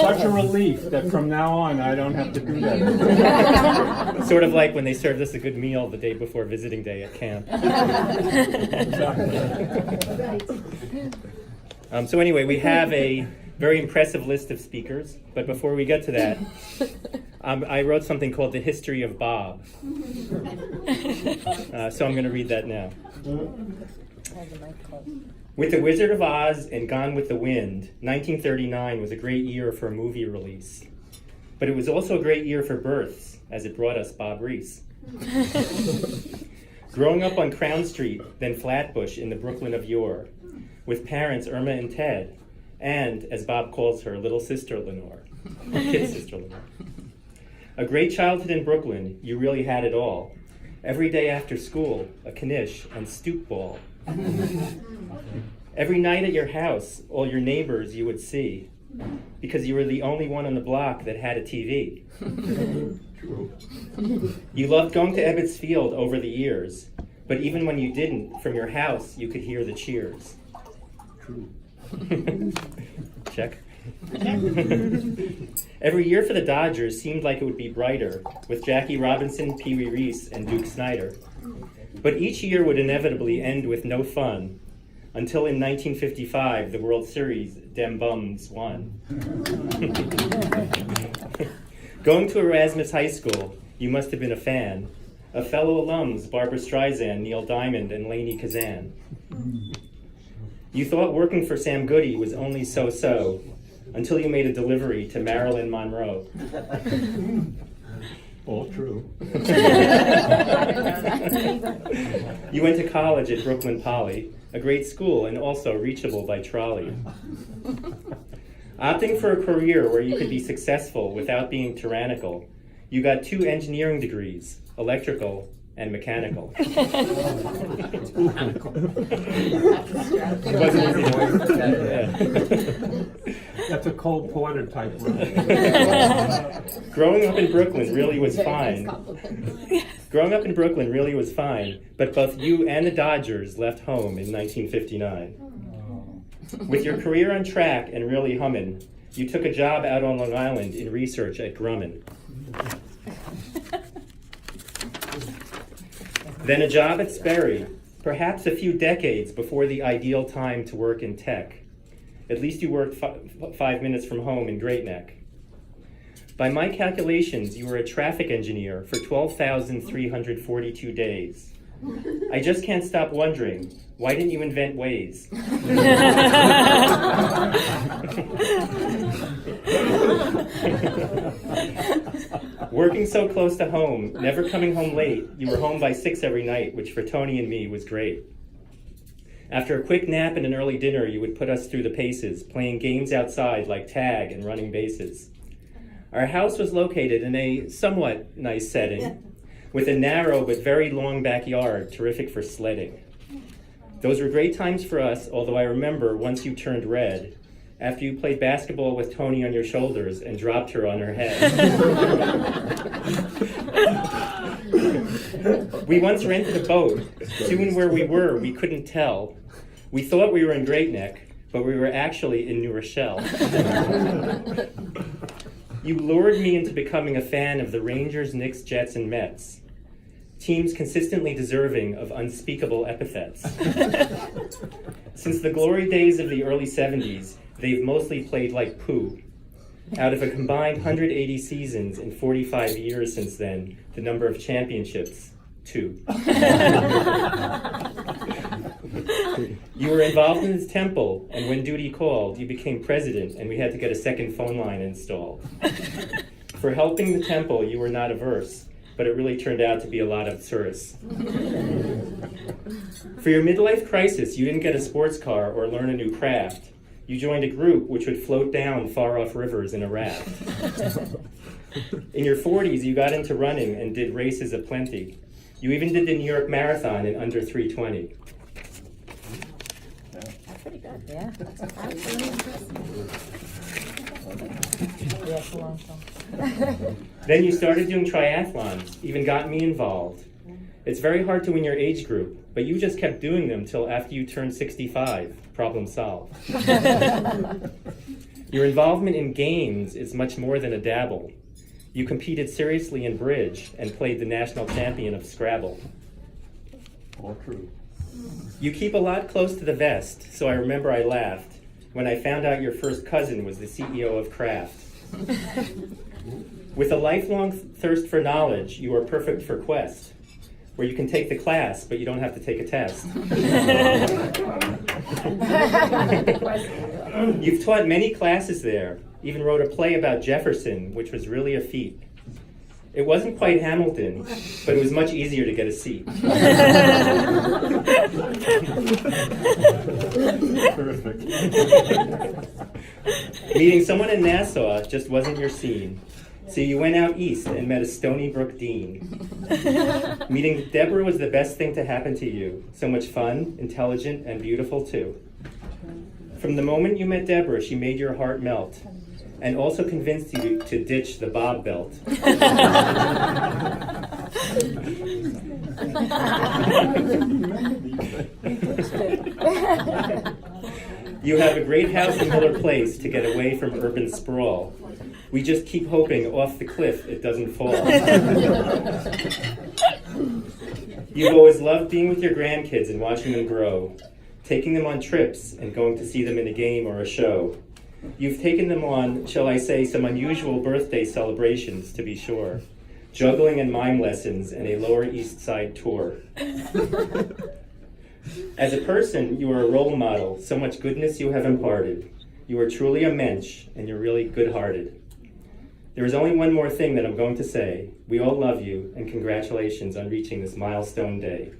Such a relief that from now on I don't have to do that. Sort of like when they served us a good meal the day before visiting day at camp. So anyway, we have a very impressive list of speakers, but before we get to that, I wrote something called The History of Bob. So I'm going to read that now. With The Wizard of Oz and Gone with the Wind, 1939 was a great year for a movie release. But it was also a great year for births, as it brought us Bob Reese. Growing up on Crown Street, then Flatbush in the Brooklyn of yore, with parents Irma and Ted, and, as Bob calls her, little sister Lenore, kid sister Lenore. A great childhood in Brooklyn, you really had it all. Every day after school, a knish and stoop ball. Every night at your house, all your neighbors you would see, because you were the only one on the block that had a TV. True. You loved going to Ebbets Field over the years, but even when you didn't, from your house, you could hear the cheers. True. Check. Every year for the Dodgers seemed like it would be brighter, with Jackie Robinson, Pee Wee Reese, and Duke Snider. But each year would inevitably end with no fun, until in 1955, the World Series, dem bums won. Going to Erasmus High School, you must have been a fan of fellow alums Barbra Streisand, Neil Diamond, and Lainie Kazan. You thought working for Sam Goody was only so-so, until you made a delivery to Marilyn Monroe. All true. You went to college at Brooklyn Poly, a great school and also reachable by trolley. Opting for a career where you could be successful without being tyrannical, you got 2 engineering degrees, electrical and mechanical. It wasn't easy. That's a Cole Porter type one. Growing up in Brooklyn really was fine. Growing up in Brooklyn really was fine, but both you and the Dodgers left home in 1959. With your career on track and really hummin', you took a job out on Long Island in research at Grumman. Then a job at Sperry, perhaps a few decades before the ideal time to work in tech. At least you worked 5 minutes from home in Great Neck. By my calculations, you were a traffic engineer for 12,342 days. I just can't stop wondering, why didn't you invent Waze? Working so close to home, never coming home late, you were home by 6 every night, which for Tony and me was great. After a quick nap and an early dinner, you would put us through the paces, playing games outside like tag and running bases. Our house was located in a somewhat nice setting, with a narrow but very long backyard, terrific for sledding. Those were great times for us, although I remember once you turned red, after you played basketball with Tony on your shoulders and dropped her on her head. We once rented a boat. Soon where we were, we couldn't tell. We thought we were in Great Neck, but we were actually in New Rochelle. You lured me into becoming a fan of the Rangers, Knicks, Jets, and Mets, teams consistently deserving of unspeakable epithets. Since the glory days of the early 70s, they've mostly played like poo. Out of a combined 180 seasons in 45 years since then, the number of championships, 2. You were involved in his temple, and when duty called, you became president, and we had to get a second phone line installed. For helping the temple, you were not averse, but it really turned out to be a lot of service. For your midlife crisis, you didn't get a sports car or learn a new craft. You joined a group which would float down far-off rivers in a raft. In your 40s, you got into running and did races aplenty. You even did the New York Marathon in under 3:20. That's pretty good. Yeah. Absolutely impressive. Yes, a long song. Then you started doing triathlons, even got me involved. It's very hard to win your age group, but you just kept doing them till after you turned 65. Problem solved. Your involvement in games is much more than a dabble. You competed seriously in bridge and played the national champion of Scrabble. All true. You keep a lot close to the vest, so I remember I laughed when I found out your first cousin was the CEO of Kraft. With a lifelong thirst for knowledge, you are perfect for Quest, where you can take the class, but you don't have to take a test. You've taught many classes there, even wrote a play about Jefferson, which was really a feat. It wasn't quite Hamilton, but it was much easier to get a seat. Terrific. Meeting someone in Nassau just wasn't your scene, so you went out east and met a Stony Brook dean. Meeting Deborah was the best thing to happen to you. So much fun, intelligent, and beautiful too. From the moment you met Deborah, she made your heart melt, and also convinced you to ditch the bob belt. You have a great house in Miller Place to get away from urban sprawl. We just keep hoping off the cliff it doesn't fall. You've always loved being with your grandkids and watching them grow, taking them on trips and going to see them in a game or a show. You've taken them on, shall I say, some unusual birthday celebrations, to be sure. Juggling and mime lessons and a Lower East Side tour. As a person, you are a role model, so much goodness you have imparted. You are truly a mensch, and you're really good-hearted. There is only one more thing that I'm going to say. We all love you, and congratulations on reaching this milestone day.